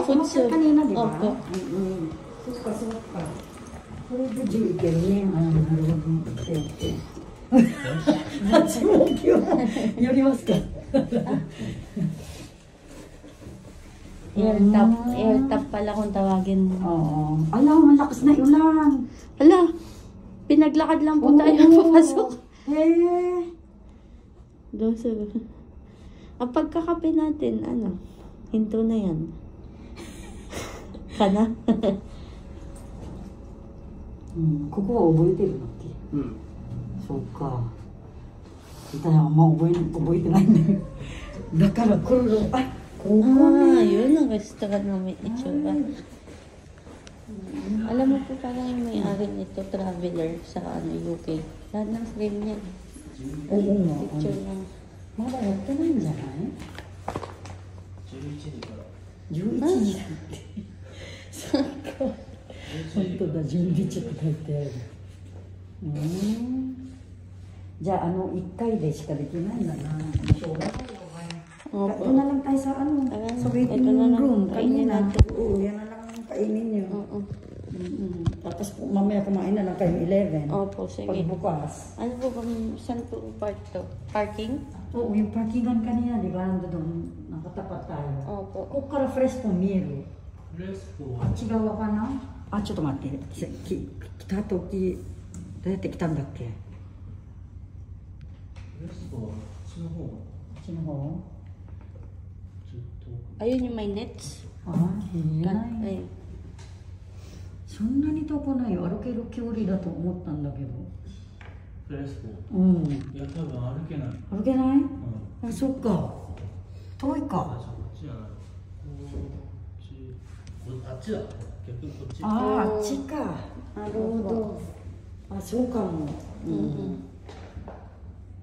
food soup. Kanina, di ba? Opo. Suka. Koれで10いけるね。なるほど。8も今日寄りますか。Air tap pala kung tawagin mo. Oo. Ala, malakas na ulan. Hala, pinaglakad lang po tayo papasok. Doon sa... Ang pagkakape natin, hinto na yan. Kana? ここは覚えてるのっけ？そうか。いたらあんま覚えてないんだよ。だからこれここね。Yun ang restaurant ng may itsura. Alam mo po parang yung may-ari nito, traveler sa UK. Lahat ng frame niya. Oo nga. Picture lang. まだやってないんじゃない？11時から。11時だって。そうか。本当だ、準備中って書いてある。じゃあ1回でしかできないんだな。しょうがないよ。Ito na lang tayo sa sa waiting room. Kanina. Oo, yan na lang kainin nyo. Tapos mamaya kumain na lang kayo 11. Opo, sige. Pagbukas. Ano po bang, saan po park to? Parking? Oo, yung parkingan kanina, di ba? Doon, nakatapat tayo. Opo. ここからフレスコ見える？フレスコあっち側かな？あ、ちょっと待って。来た時、どうやって来たんだっけ？フレスコはこっちの方。こっちの方？ Ayun yung may nets. あ、見えない。 Ayun. そんなに遠くないよ。歩ける距離だと思ったんだけど。フレスコ。いや、多分歩けない。歩けない？あ、そっか。遠いか。こっちじゃない。あっちだ。逆にこっち。あっちか。なるほど。あ、そうかも。ね、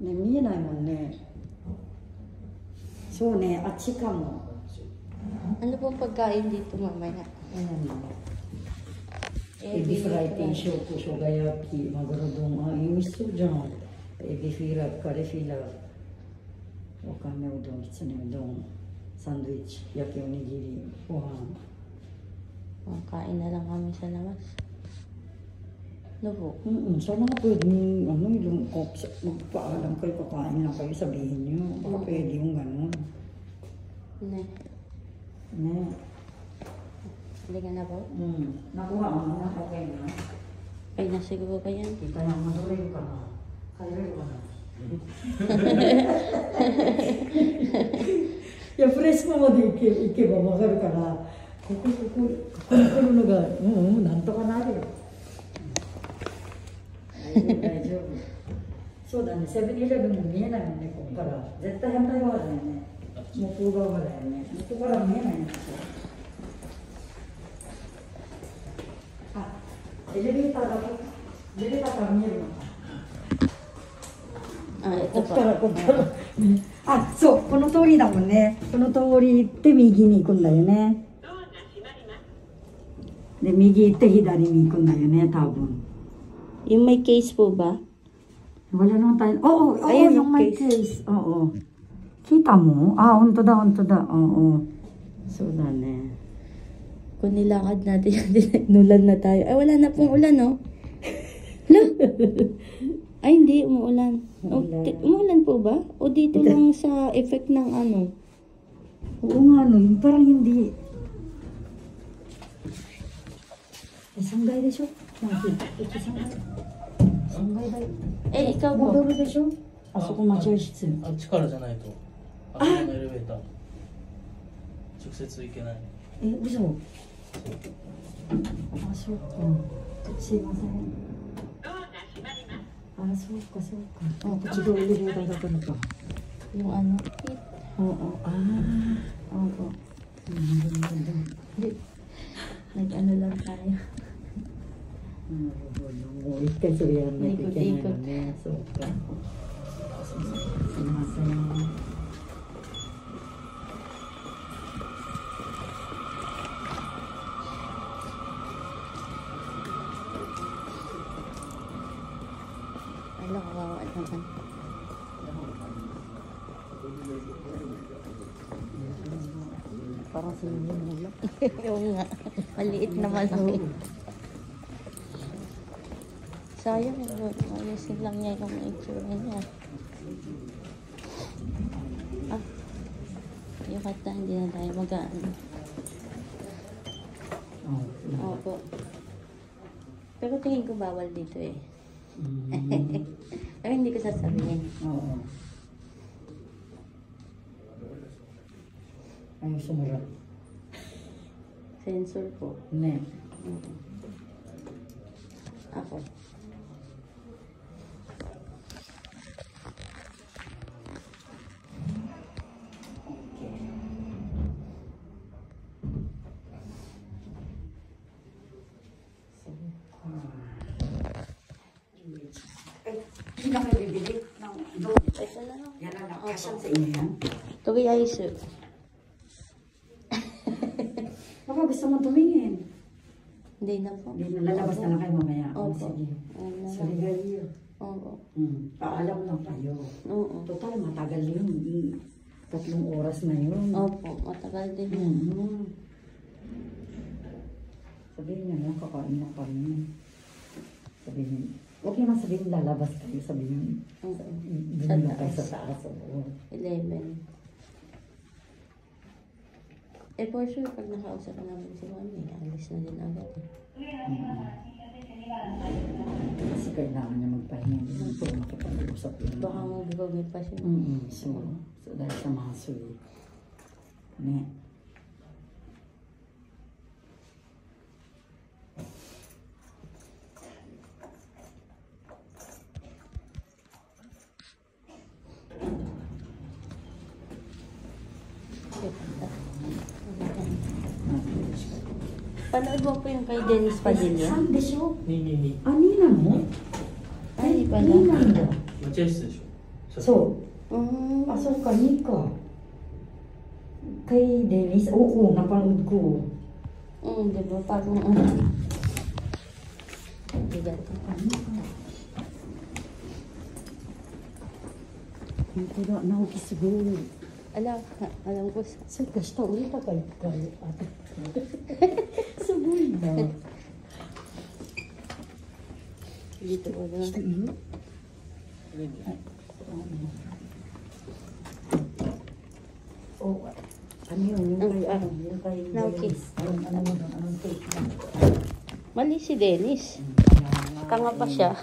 見えないもんね。そうね、あっちかも。Ano pong pagkain dito mamaya?エビフライ定食、生姜焼き、マグロ丼、あ、美味しそうじゃん。エビフィラ、カレフィラ、わかめうどん、きつねうどん、サンドイッチ、焼きおにぎり、ご飯。Kain na lang kami sa labas. No po? Sana pwedeng, yung magpaalam kayo, kakain lang kayo, sabihin nyo. Baka pwede yung gano'n. Ne. Hindi ka na po? Nakuha mo na, okay na. Ay, nasiguro ka yan. Kita yung madurin ka na. Kaya ka na. いや、フレスコまで行けばわかるから、ここに来るのが、なんとかなるよ。大丈夫。そうだね、セブンイレブンも見えないもんね、ここから。絶対反対側だよね。向こう側だよね。向こうから見えないんですよ。あ、エレベーターから見えるのか。こっからあ、そう、この通りだもんね。この通り行って右に行くんだよね。で、右行って左に行くんだよね、多分。Yung may case po ba? Wala naman tayo. Oo, yung may case. Oo. Kita mo? Ah, honto da. Oo. So da ne. Kung nilakad natin yung nulan na tayo. Ay, wala na pong ulan, no? Ay, hindi. Umuulan. Umuulan po ba? O dito lang sa effect ng ano? Oo nga, no. Yung parang hindi. Sanggay deしょ? Sanggay da. Eh, ikaw po? 戻るでしょ? あそこ待合室。あっちからじゃないと。あそこのエレベーター。直接行けない。嘘。あ、そうか。すいません。あ、そうか。あ、こっちがエレベーターだからか。Yung ano? Oo. Oo. Nag-ano lang tayo. Moう一回それやらないといけないのね。そうか。すみません。Ala, kawawa naman. Parang sinili mo lang. Oo nga. Maliit na malaki. Sayang yun. Ayusin lang niya yung itsura niya. Ah. Yung kata, hindi na tayo magaan. Opo. Pero tingin ko bawal dito eh. Pero hindi ko sasabihin. Oo. Ayaw sumarap. Sensor po. Ne. Ako. Hindi na kayo bibili ng doon. Ito na lang. Yan ang nakasan sa inyo yan. Tuwi ayos. Baka gusto mo tumingin. Hindi na po. Hindi na, lalabas na lang kayo mamaya. Opo. Sige. Ayun na Sa lang. regalyo. Opo. Paalam lang tayo. Oo. Total, matagal yun. 3 oras na yun. Opo. Matagal din yun. Sabihin niyo lang, kakain na kami. Sabihin niyo. Huwag niyo naman sabihin lalabas kayo. Sabihin niyo. Doon na kayo sa taas. 11. Eh, for sure, pag nakausap na namin si Mami, alis na din agad eh. Kasi kailangan niya magpahinga. Hindi po makipag-usap yun. Baka mag-gawin pa siya. So dahil sa mga suwi. Ne. Panood mo po yung kay Dennis Padilla? Saan de show? 222。 Nina mo? Ay, pala. Nina mo? 待合室でしょ。 So, so ka. Kay Dennis? Oo, napanood ko. Di ba? Parang bigat. Hindi na, naukisuguro. Alam ko. So, gasta ulit ako kayo. Sugoy na. Dito ko na. Oh, ano yun? Yung kay Dennis. Anong cake na? Mali si Dennis. Tanga pa siya.